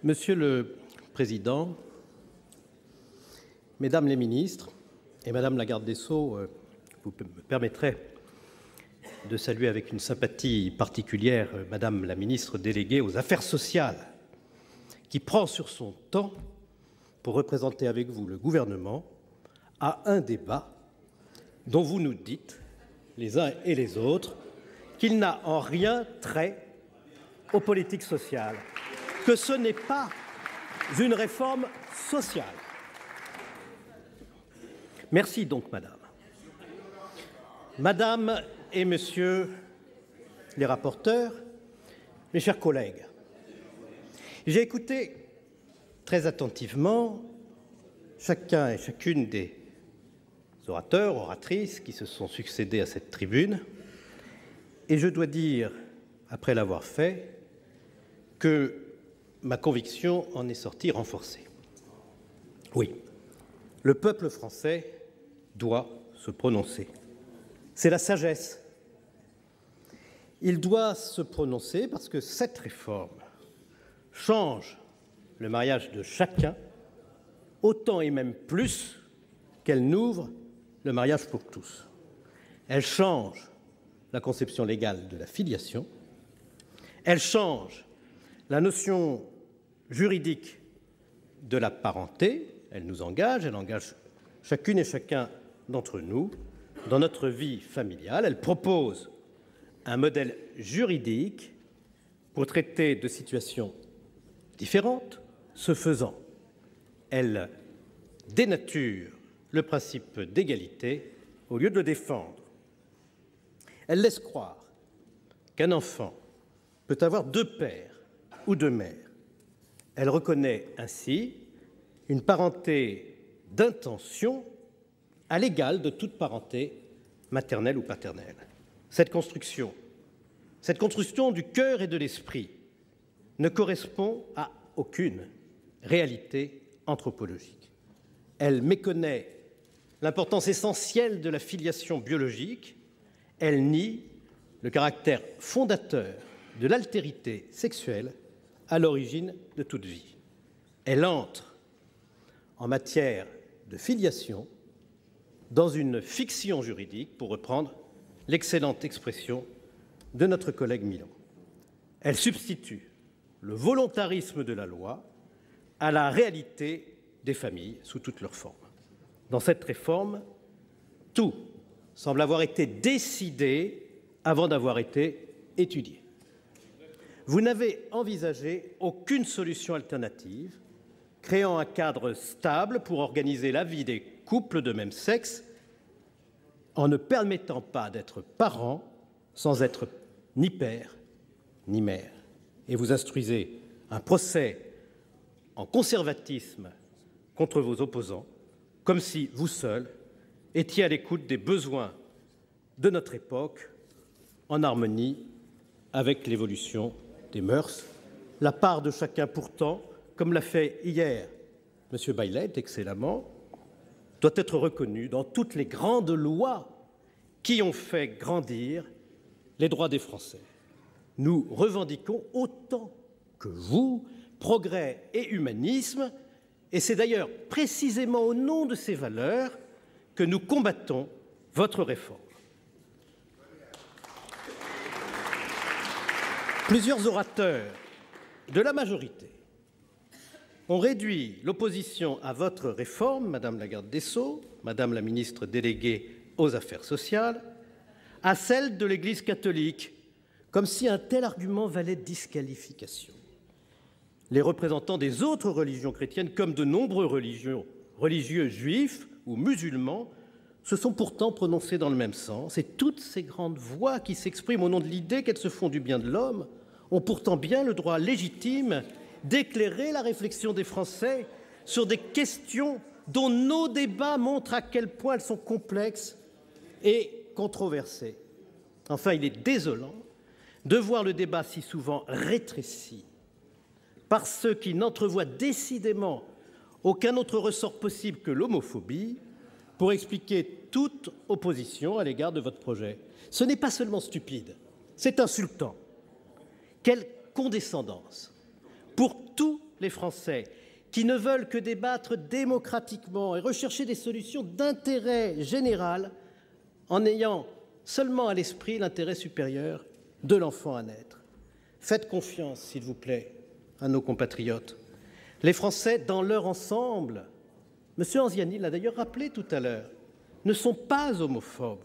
Monsieur le président, mesdames les ministres et madame la garde des Sceaux, vous me permettrez de saluer avec une sympathie particulière madame la ministre déléguée aux Affaires sociales, qui prend sur son temps pour représenter avec vous le Gouvernement à un débat dont vous nous dites, les uns et les autres, qu'il n'a en rien trait aux politiques sociales, que ce n'est pas une réforme sociale. Merci donc, madame. Madame et messieurs les rapporteurs, mes chers collègues, j'ai écouté très attentivement chacun et chacune des orateurs, oratrices qui se sont succédés à cette tribune, et je dois dire, après l'avoir fait, que ma conviction en est sortie renforcée. Oui, le peuple français doit se prononcer. C'est la sagesse. Il doit se prononcer parce que cette réforme change le mariage de chacun autant et même plus qu'elle n'ouvre le mariage pour tous. Elle change la conception légale de la filiation, elle change la notion juridique de la parenté, elle nous engage, elle engage chacune et chacun d'entre nous dans notre vie familiale, elle propose un modèle juridique pour traiter de situations différentes. Ce faisant, elle dénature le principe d'égalité au lieu de le défendre. Elle laisse croire qu'un enfant peut avoir deux pères ou deux mères. Elle reconnaît ainsi une parenté d'intention à l'égal de toute parenté maternelle ou paternelle. Cette construction du cœur et de l'esprit ne correspond à aucune réalité anthropologique. Elle méconnaît l'importance essentielle de la filiation biologique, elle nie le caractère fondateur de l'altérité sexuelle à l'origine de toute vie. Elle entre, en matière de filiation, dans une fiction juridique, pour reprendre l'excellente expression de notre collègue Milan. Elle substitue le volontarisme de la loi à la réalité des familles sous toutes leurs formes. Dans cette réforme, tout semble avoir été décidé avant d'avoir été étudié. Vous n'avez envisagé aucune solution alternative, créant un cadre stable pour organiser la vie des couples de même sexe, en ne permettant pas d'être parent sans être ni père ni mère. Et vous instruisez un procès en conservatisme contre vos opposants, comme si vous seul étiez à l'écoute des besoins de notre époque, en harmonie avec l'évolution des mœurs. La part de chacun pourtant, comme l'a fait hier M. Baillet excellemment, doit être reconnue dans toutes les grandes lois qui ont fait grandir les droits des Français. Nous revendiquons autant que vous progrès et humanisme, et c'est d'ailleurs précisément au nom de ces valeurs que nous combattons votre réforme. Plusieurs orateurs de la majorité ont réduit l'opposition à votre réforme, madame la garde des Sceaux, madame la ministre déléguée aux Affaires sociales, à celle de l'Église catholique, comme si un tel argument valait disqualification. Les représentants des autres religions chrétiennes, comme de nombreux religieux juifs ou musulmans, se sont pourtant prononcés dans le même sens, et toutes ces grandes voix qui s'expriment au nom de l'idée qu'elles se font du bien de l'homme ont pourtant bien le droit légitime d'éclairer la réflexion des Français sur des questions dont nos débats montrent à quel point elles sont complexes et controversées. Enfin, il est désolant de voir le débat si souvent rétréci par ceux qui n'entrevoient décidément aucun autre ressort possible que l'homophobie pour expliquer toute opposition à l'égard de votre projet. Ce n'est pas seulement stupide, c'est insultant. Quelle condescendance pour tous les Français qui ne veulent que débattre démocratiquement et rechercher des solutions d'intérêt général en ayant seulement à l'esprit l'intérêt supérieur de l'enfant à naître. Faites confiance, s'il vous plaît, à nos compatriotes. Les Français, dans leur ensemble, M. Anziani l'a d'ailleurs rappelé tout à l'heure, ne sont pas homophobes,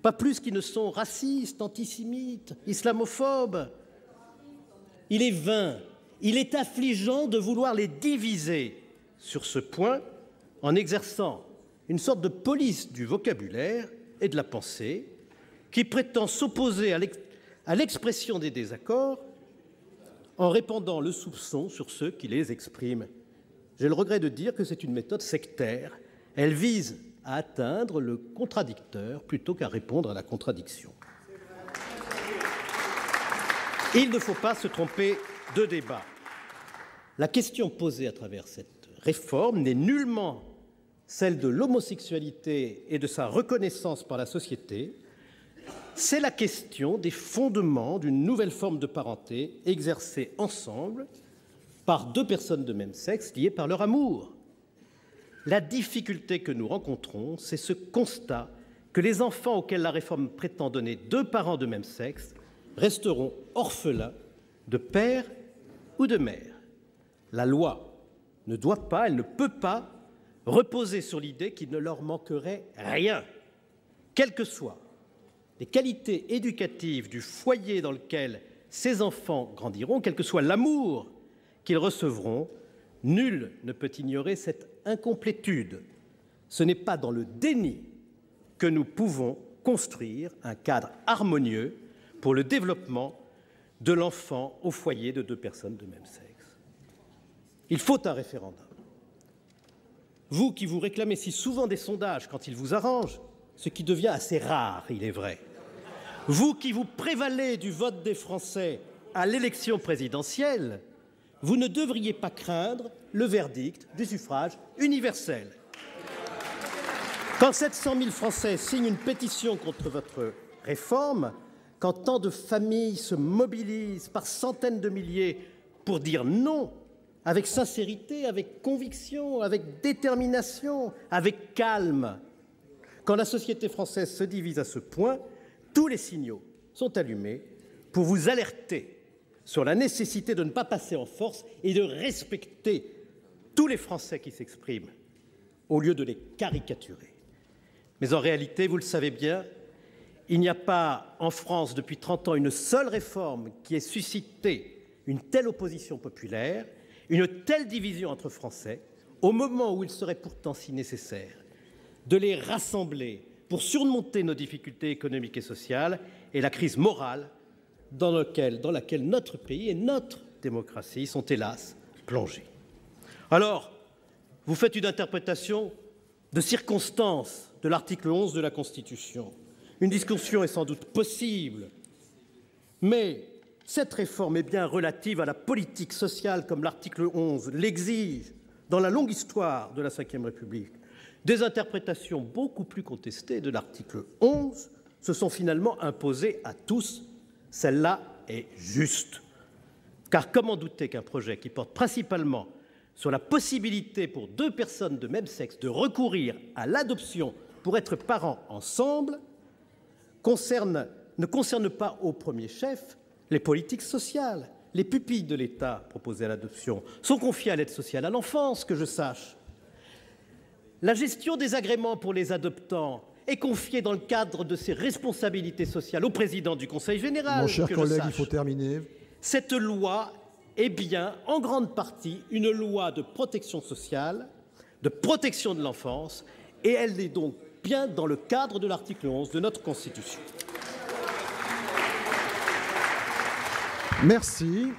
pas plus qu'ils ne sont racistes, antisémites, islamophobes. Il est vain, il est affligeant de vouloir les diviser sur ce point en exerçant une sorte de police du vocabulaire et de la pensée qui prétend s'opposer à l'expression des désaccords en répandant le soupçon sur ceux qui les expriment. J'ai le regret de dire que c'est une méthode sectaire. Elle vise à atteindre le contradicteur plutôt qu'à répondre à la contradiction. Il ne faut pas se tromper de débat. La question posée à travers cette réforme n'est nullement celle de l'homosexualité et de sa reconnaissance par la société, c'est la question des fondements d'une nouvelle forme de parenté exercée ensemble par deux personnes de même sexe liées par leur amour. La difficulté que nous rencontrons, c'est ce constat que les enfants auxquels la réforme prétend donner deux parents de même sexe resteront orphelins de père ou de mère. La loi ne doit pas, elle ne peut pas reposer sur l'idée qu'il ne leur manquerait rien, quelles que soient les qualités éducatives du foyer dans lequel ces enfants grandiront, quel que soit l'amour qu'ils recevront. Nul ne peut ignorer cette incomplétude. Ce n'est pas dans le déni que nous pouvons construire un cadre harmonieux pour le développement de l'enfant au foyer de deux personnes de même sexe. Il faut un référendum. Vous qui vous réclamez si souvent des sondages quand ils vous arrangent, ce qui devient assez rare, il est vrai. Vous qui vous prévalez du vote des Français à l'élection présidentielle, vous ne devriez pas craindre le verdict du suffrage universel. Quand 700 000 Français signent une pétition contre votre réforme, quand tant de familles se mobilisent par centaines de milliers pour dire non, avec sincérité, avec conviction, avec détermination, avec calme, quand la société française se divise à ce point, tous les signaux sont allumés pour vous alerter sur la nécessité de ne pas passer en force et de respecter tous les Français qui s'expriment, au lieu de les caricaturer. Mais en réalité, vous le savez bien, il n'y a pas en France depuis 30 ans une seule réforme qui ait suscité une telle opposition populaire, une telle division entre Français, au moment où il serait pourtant si nécessaire de les rassembler pour surmonter nos difficultés économiques et sociales et la crise morale dans laquelle notre pays et notre démocratie sont hélas plongés. Alors, vous faites une interprétation de circonstance de l'article 11 de la Constitution. Une discussion est sans doute possible, mais cette réforme est bien relative à la politique sociale comme l'article 11 l'exige dans la longue histoire de la Ve République. Des interprétations beaucoup plus contestées de l'article 11 se sont finalement imposées à tous. Celle-là est juste. Car comment douter qu'un projet qui porte principalement sur la possibilité pour deux personnes de même sexe de recourir à l'adoption pour être parents ensemble ne concerne pas au premier chef les politiques sociales. Les pupilles de l'État proposées à l'adoption sont confiées à l'aide sociale à l'enfance, que je sache. La gestion des agréments pour les adoptants est confiée dans le cadre de ses responsabilités sociales au président du Conseil général. Mon cher collègue, il faut terminer. Cette loi est bien, en grande partie, une loi de protection sociale, de protection de l'enfance, et elle est donc bien dans le cadre de l'article 11 de notre Constitution. Merci.